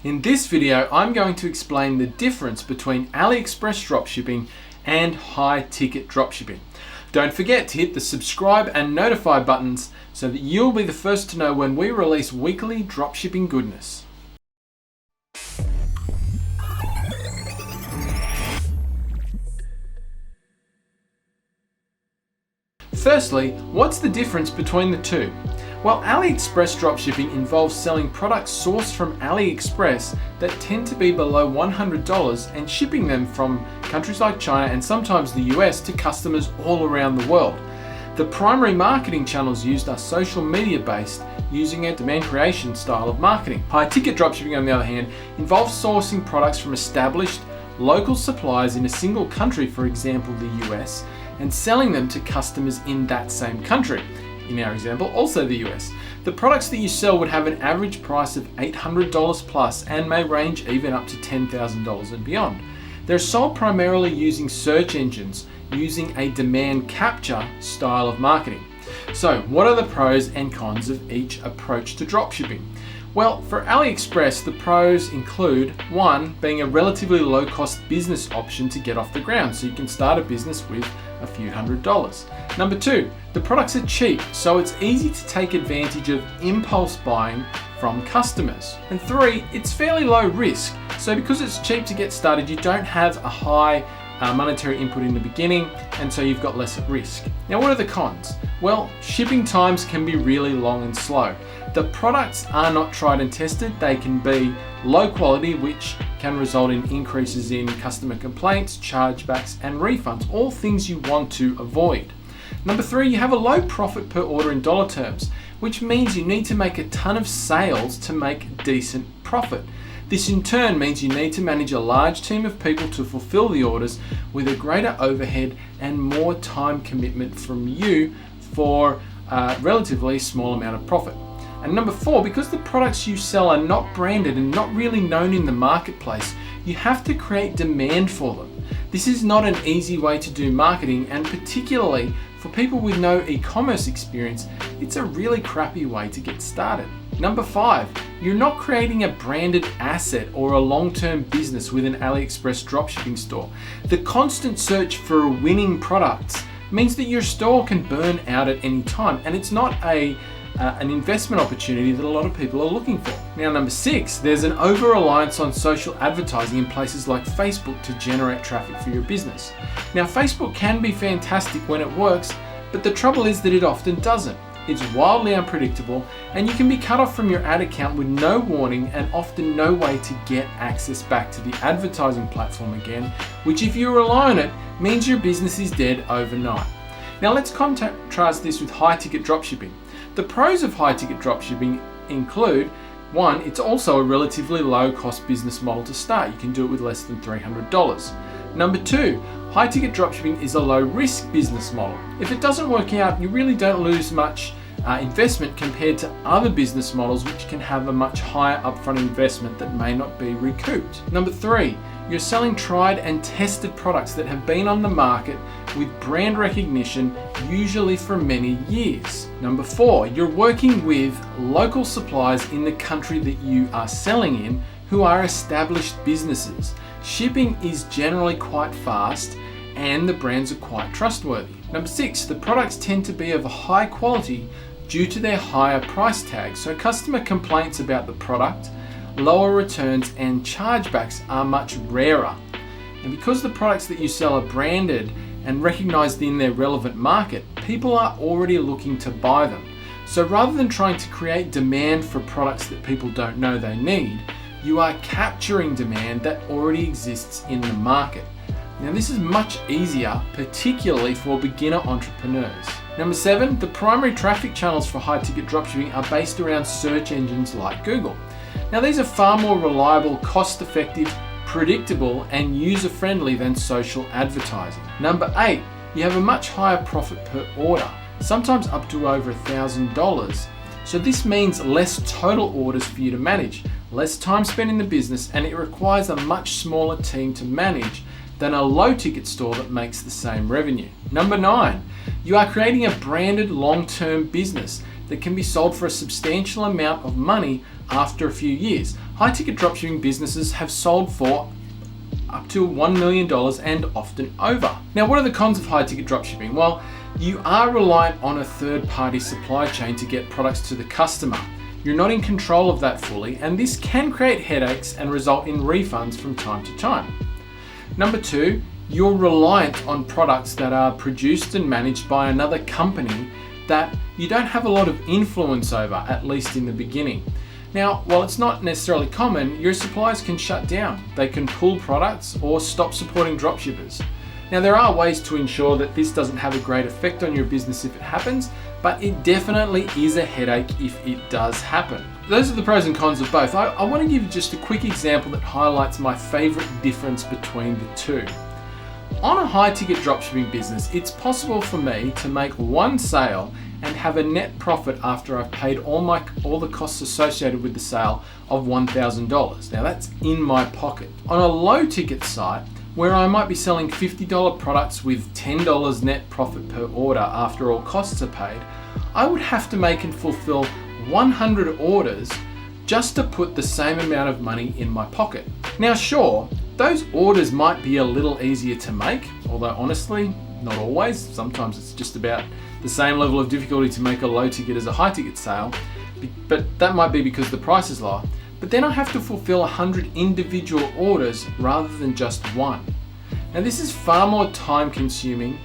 In this video, I'm going to explain the difference between AliExpress dropshipping and high-ticket dropshipping. Don't forget to hit the subscribe and notify buttons so that you'll be the first to know when we release weekly dropshipping goodness. Firstly, what's the difference between the two? Well, AliExpress dropshipping involves selling products sourced from AliExpress that tend to be below $100 and shipping them from countries like China and sometimes the US to customers all around the world. The primary marketing channels used are social media based, using a demand creation style of marketing. High-ticket dropshipping, on the other hand, involves sourcing products from established local suppliers in a single country, for example the US, and selling them to customers in that same country. In our example, also the US. The products that you sell would have an average price of $800 plus and may range even up to $10,000 and beyond. They're sold primarily using search engines, using a demand capture style of marketing. So, what are the pros and cons of each approach to dropshipping? Well, for AliExpress, the pros include 1, being a relatively low-cost business option to get off the ground, so you can start a business with a few $100s. Number 2, the products are cheap, so it's easy to take advantage of impulse buying from customers. And 3, it's fairly low risk, so because it's cheap to get started, you don't have a high monetary input in the beginning, and so you've got less at risk. Now, what are the cons? Well, shipping times can be really long and slow. The products are not tried and tested. They can be low quality, which can result in increases in customer complaints, chargebacks, and refunds, all things you want to avoid. Number 3, you have a low profit per order in dollar terms, which means you need to make a ton of sales to make a decent profit. This in turn means you need to manage a large team of people to fulfill the orders with a greater overhead and more time commitment from you for a relatively small amount of profit. And number 4, because the products you sell are not branded and not really known in the marketplace, you have to create demand for them. This is not an easy way to do marketing, and particularly for people with no e-commerce experience, it's a really crappy way to get started. Number 5, you're not creating a branded asset or a long-term business with an AliExpress dropshipping store. The constant search for winning products means that your store can burn out at any time, and it's not an investment opportunity that a lot of people are looking for. Now, number 6, there's an over-reliance on social advertising in places like Facebook to generate traffic for your business. Now, Facebook can be fantastic when it works, but the trouble is that it often doesn't. It's wildly unpredictable, and you can be cut off from your ad account with no warning and often no way to get access back to the advertising platform again, which, if you rely on it, means your business is dead overnight. Now, let's contrast this with high-ticket dropshipping. The pros of high-ticket dropshipping include 1, it's also a relatively low-cost business model to start. You can do it with less than $300. Number 2, high-ticket dropshipping is a low-risk business model. If it doesn't work out, you really don't lose much investment compared to other business models which can have a much higher upfront investment that may not be recouped. Number 3, you're selling tried and tested products that have been on the market with brand recognition, usually for many years. Number 4, you're working with local suppliers in the country that you are selling in who are established businesses. Shipping is generally quite fast and the brands are quite trustworthy. Number 6, the products tend to be of a high quality due to their higher price tag, so customer complaints about the product, lower returns, and chargebacks are much rarer. And because the products that you sell are branded and recognized in their relevant market, people are already looking to buy them. So rather than trying to create demand for products that people don't know they need, you are capturing demand that already exists in the market. Now, this is much easier, particularly for beginner entrepreneurs. Number 7, the primary traffic channels for high-ticket dropshipping are based around search engines like Google. Now, these are far more reliable, cost-effective, predictable, and user-friendly than social advertising. Number 8, you have a much higher profit per order, sometimes up to over $1,000. So this means less total orders for you to manage, less time spent in the business, and it requires a much smaller team to manage than a low-ticket store that makes the same revenue. Number 9, you are creating a branded long-term business that can be sold for a substantial amount of money after a few years. High ticket dropshipping businesses have sold for up to $1 million and often over. Now, what are the cons of high ticket dropshipping? Well, you are reliant on a third-party supply chain to get products to the customer. You're not in control of that fully, and this can create headaches and result in refunds from time to time. Number two, you're reliant on products that are produced and managed by another company that you don't have a lot of influence over, at least in the beginning. Now, while it's not necessarily common, your suppliers can shut down. They can pull products or stop supporting dropshippers. Now, there are ways to ensure that this doesn't have a great effect on your business if it happens, but it definitely is a headache if it does happen. Those are the pros and cons of both. I want to give you just a quick example that highlights my favorite difference between the two. On a high ticket dropshipping business, it's possible for me to make one sale and have a net profit after I've paid all the costs associated with the sale of $1,000. Now that's in my pocket. On a low ticket site, where I might be selling $50 products with $10 net profit per order after all costs are paid, I would have to make and fulfill 100 orders just to put the same amount of money in my pocket. Now sure, those orders might be a little easier to make, although honestly, not always. Sometimes it's just about the same level of difficulty to make a low ticket as a high ticket sale, but that might be because the price is lower. But then I have to fulfill 100 individual orders rather than just one. Now this is far more time consuming,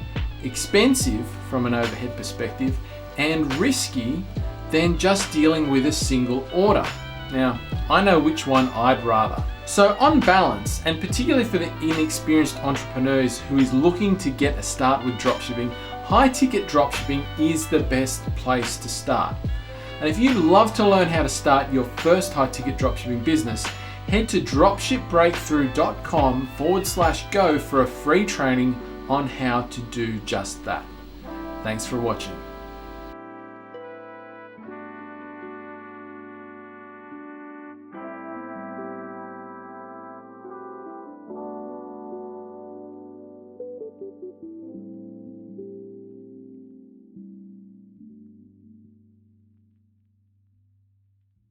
expensive from an overhead perspective, and risky than just dealing with a single order. Now, I know which one I'd rather. So on balance, and particularly for the inexperienced entrepreneurs who is looking to get a start with dropshipping, high ticket dropshipping is the best place to start. And if you'd love to learn how to start your first high ticket dropshipping business, head to dropshipbreakthrough.com/go for a free training on how to do just that. Thanks for watching.